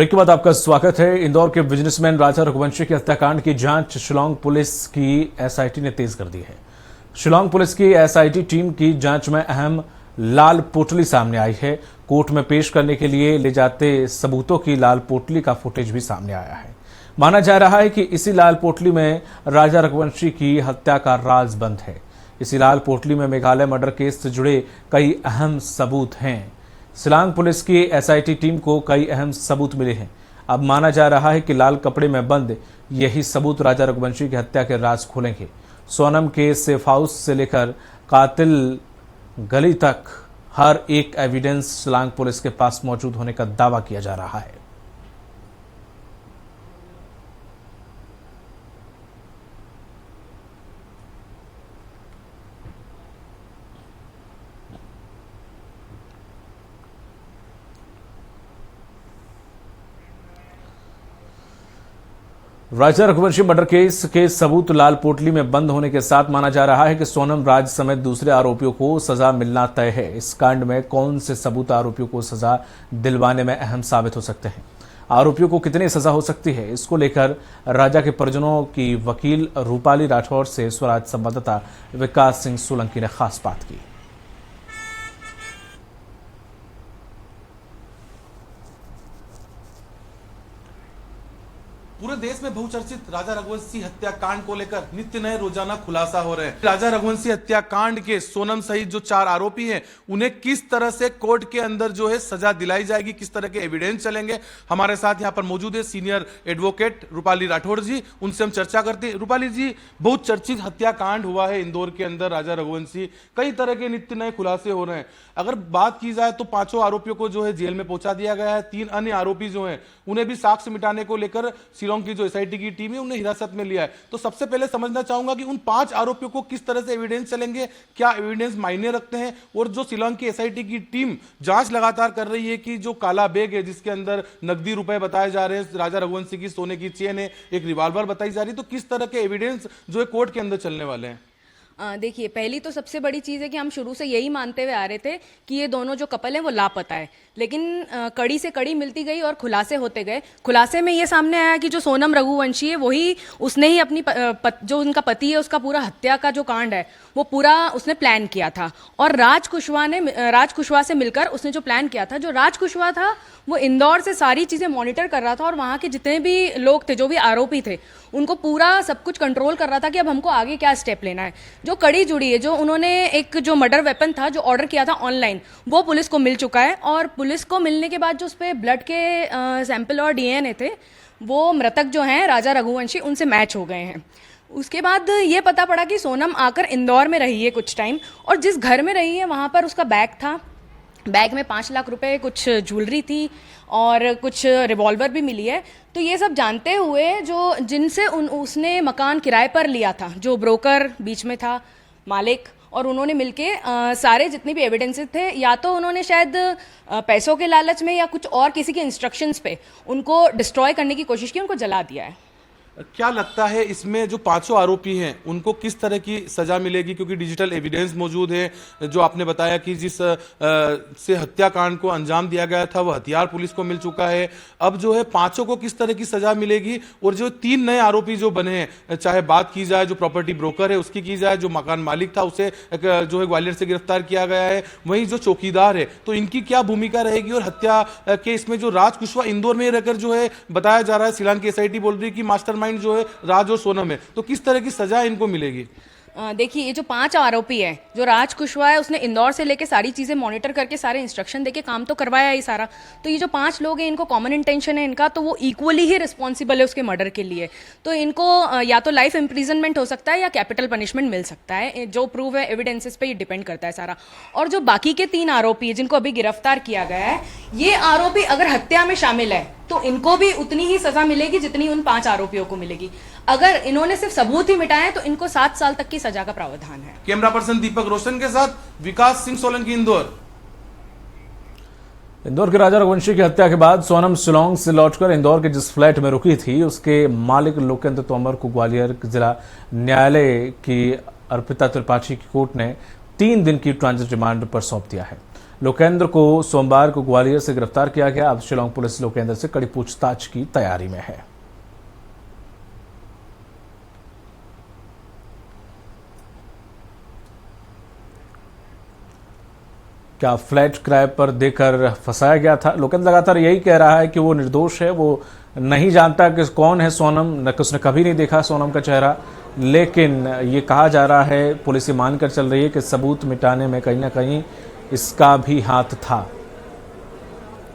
Break के बाद आपका स्वागत है। इंदौर के बिजनेसमैन राजा रघुवंशी की हत्याकांड की जांच शिलांग पुलिस की एसआईटी ने तेज कर दी है। शिलांग पुलिस की एसआईटी टीम की जांच में अहम लाल पोटली सामने आई है। कोर्ट में पेश करने के लिए ले जाते सबूतों की लाल पोटली का फुटेज भी सामने आया है। माना जा रहा है कि इसी लाल पोटली में राजा रघुवंशी की हत्या का राज बंद है। इसी लाल पोटली में मेघालय मर्डर केस से जुड़े कई अहम सबूत हैं। शिलांग पुलिस की एसआईटी टीम को कई अहम सबूत मिले हैं। अब माना जा रहा है कि लाल कपड़े में बंद यही सबूत राजा रघुवंशी की हत्या के राज खोलेंगे। सोनम के सेफ हाउस से लेकर कातिल गली तक हर एक एविडेंस शिलांग पुलिस के पास मौजूद होने का दावा किया जा रहा है। राजा रघुवंशी मर्डर केस के सबूत लाल पोटली में बंद होने के साथ माना जा रहा है कि सोनम राज समेत दूसरे आरोपियों को सजा मिलना तय है। इस कांड में कौन से सबूत आरोपियों को सजा दिलवाने में अहम साबित हो सकते हैं, आरोपियों को कितनी सजा हो सकती है, इसको लेकर राजा के परिजनों की वकील रूपाली राठौर से स्वराज संवाददाता विकास सिंह सोलंकी ने खास बात की। पूरे देश में बहुचर्चित राजा रघुवंशी हत्याकांड को लेकर नित्य नए रोजाना खुलासा हो रहे हैं। राजा रघुवंशी हत्याकांड के सोनम सहित जो 4 आरोपी हैं, उन्हें किस तरह से कोर्ट के अंदर जो है सजा दिलाई जाएगी, किस तरह के एविडेंस चलेंगे। हमारे साथ यहाँ पर मौजूद है सीनियर एडवोकेट रूपाली राठौड़ जी, उनसे हम चर्चा करते हैं। रूपाली जी, बहुत चर्चित हत्याकांड हुआ है इंदौर के अंदर राजा रघुवंशी, कई तरह के नित्य नए खुलासे हो रहे हैं। अगर बात की जाए तो 5 आरोपियों को जो है जेल में पहुंचा दिया गया है। 3 अन्य आरोपी जो है उन्हें भी साक्ष्य मिटाने को लेकर शिलांग की जो एसआईटी की टीम है उन्हें हिरासत में लिया है। तो सबसे पहले समझना चाहूंगा कि उन 5 आरोपियों को किस तरह से एविडेंस चलेंगे, क्या एविडेंस मायने रखते हैं, और जो शिलांग की एसआईटी की टीम जांच लगातार कर रही है कि जो काला बैग है जिसके अंदर नकदी रुपए बताए जा रहे हैं, राजा रघुवंशी की सोने की चेन है, एक रिवॉल्वर बताई जा रही है, तो किस तरह के एविडेंस जो है कोर्ट के अंदर चलने वाले हैं? देखिए, पहली तो सबसे बड़ी चीज़ है कि हम शुरू से यही मानते हुए आ रहे थे कि ये दोनों जो कपल हैं वो लापता है, लेकिन कड़ी से कड़ी मिलती गई और खुलासे होते गए। खुलासे में ये सामने आया कि जो सोनम रघुवंशी है वही उसने ही अपनी जो उनका पति है उसका पूरा हत्या का जो कांड है वो पूरा उसने प्लान किया था। और राज कुशवाहा से मिलकर उसने जो प्लान किया था, जो राज कुशवाहा था वो इंदौर से सारी चीज़ें मॉनिटर कर रहा था और वहाँ के जितने भी लोग थे, जो भी आरोपी थे, उनको पूरा सब कुछ कंट्रोल कर रहा था कि अब हमको आगे क्या स्टेप लेना है। जो कड़ी जुड़ी है, जो उन्होंने एक जो मर्डर वेपन था जो ऑर्डर किया था ऑनलाइन, वो पुलिस को मिल चुका है। और पुलिस को मिलने के बाद जो उस पर ब्लड के सैंपल और डीएनए थे वो मृतक जो हैं राजा रघुवंशी उनसे मैच हो गए हैं। उसके बाद ये पता पड़ा कि सोनम आकर इंदौर में रही है कुछ टाइम, और जिस घर में रही है वहाँ पर उसका बैग था। बैग में 5 लाख रुपए, कुछ ज्वेलरी थी और कुछ रिवॉल्वर भी मिली है। तो ये सब जानते हुए जो जिनसे उसने मकान किराए पर लिया था, जो ब्रोकर बीच में था, मालिक, और उन्होंने मिलके सारे जितने भी एविडेंसेस थे, या तो उन्होंने शायद पैसों के लालच में या कुछ और किसी के इंस्ट्रक्शंस पे उनको डिस्ट्रॉय करने की कोशिश की, उनको जला दिया है। क्या लगता है इसमें जो 5 आरोपी हैं उनको किस तरह की सजा मिलेगी, क्योंकि डिजिटल एविडेंस मौजूद है, जो आपने बताया कि जिस से हत्याकांड को अंजाम दिया गया था वो हथियार पुलिस को मिल चुका है। अब जो है 5 को किस तरह की सजा मिलेगी, और जो 3 नए आरोपी जो बने हैं, चाहे बात की जाए जो प्रॉपर्टी ब्रोकर है उसकी की जाए, जो मकान मालिक था उसे जो है ग्वालियर से गिरफ्तार किया गया है, वहीं जो चौकीदार है, तो इनकी क्या भूमिका रहेगी। और हत्या के इसमें जो राज कुशवाहा इंदौर में रहकर जो है बताया जा रहा है, शिलांग की एसआईटी बोल रही है कि मास्टरमाइंड जो है राज और सोनम है, तो किस तरह की सजा इनको मिलेगी? देखिए, ये जो 5 आरोपी है, जो राज कुशवाहा है उसने इंदौर से लेके सारी चीज़ें मॉनिटर करके सारे इंस्ट्रक्शन देके काम तो करवाया ही सारा। तो ये जो 5 लोग हैं इनको कॉमन इंटेंशन है इनका, तो वो इक्वली ही रिस्पॉन्सिबल है उसके मर्डर के लिए। तो इनको या तो लाइफ इम्प्रिजनमेंट हो सकता है या कैपिटल पनिशमेंट मिल सकता है, जो प्रूव है एविडेंसेस पे ये डिपेंड करता है सारा। और जो बाकी के 3 आरोपी है जिनको अभी गिरफ्तार किया गया है, ये आरोपी अगर हत्या में शामिल है तो इनको भी उतनी ही सजा मिलेगी जितनी उन 5 आरोपियों को मिलेगी। अगर इन्होंने सिर्फ सबूत ही मिटाए तो इनको 7 साल तक की सजा का प्रावधान है। कैमरा पर्सन दीपक रोशन के साथ विकास सिंह सोलंकी, इंदौर। इंदौर के राजा रघुवंशी की हत्या के बाद सोनम शिलांग से लौटकर इंदौर के जिस फ्लैट में रुकी थी, उसके मालिक लोकेंद्र तोमर को ग्वालियर जिला न्यायालय की अर्पिता त्रिपाठी की कोर्ट ने 3 दिन की ट्रांजिट रिमांड पर सौंप दिया है। लोकेंद्र को सोमवार को ग्वालियर से गिरफ्तार किया गया। अब शिलांग पुलिस लोकेंद्र से कड़ी पूछताछ की तैयारी में है। क्या फ्लैट किराए पर देकर फंसाया गया था? लोकेंद्र लगातार यही कह रहा है कि वो निर्दोष है, वो नहीं जानता कि कौन है सोनम, न उसने कभी नहीं देखा सोनम का चेहरा। लेकिन ये कहा जा रहा है, पुलिस ये मानकर चल रही है कि सबूत मिटाने में कहीं ना कहीं इसका भी हाथ था।